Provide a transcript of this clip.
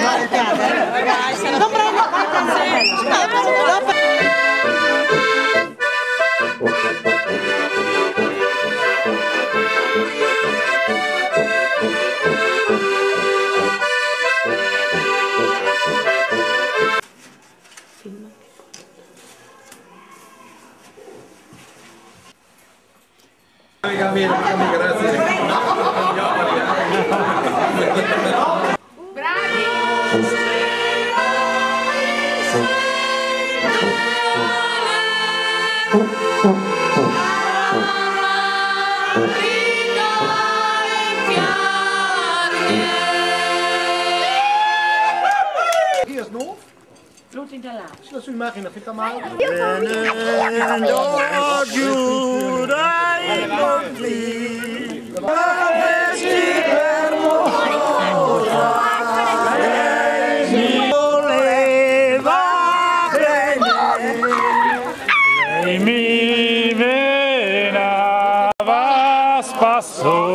Non prendo, Eerst nog? Vloed in de laag. Dat is uw imagen, vindt dat maar. Mi venavas passo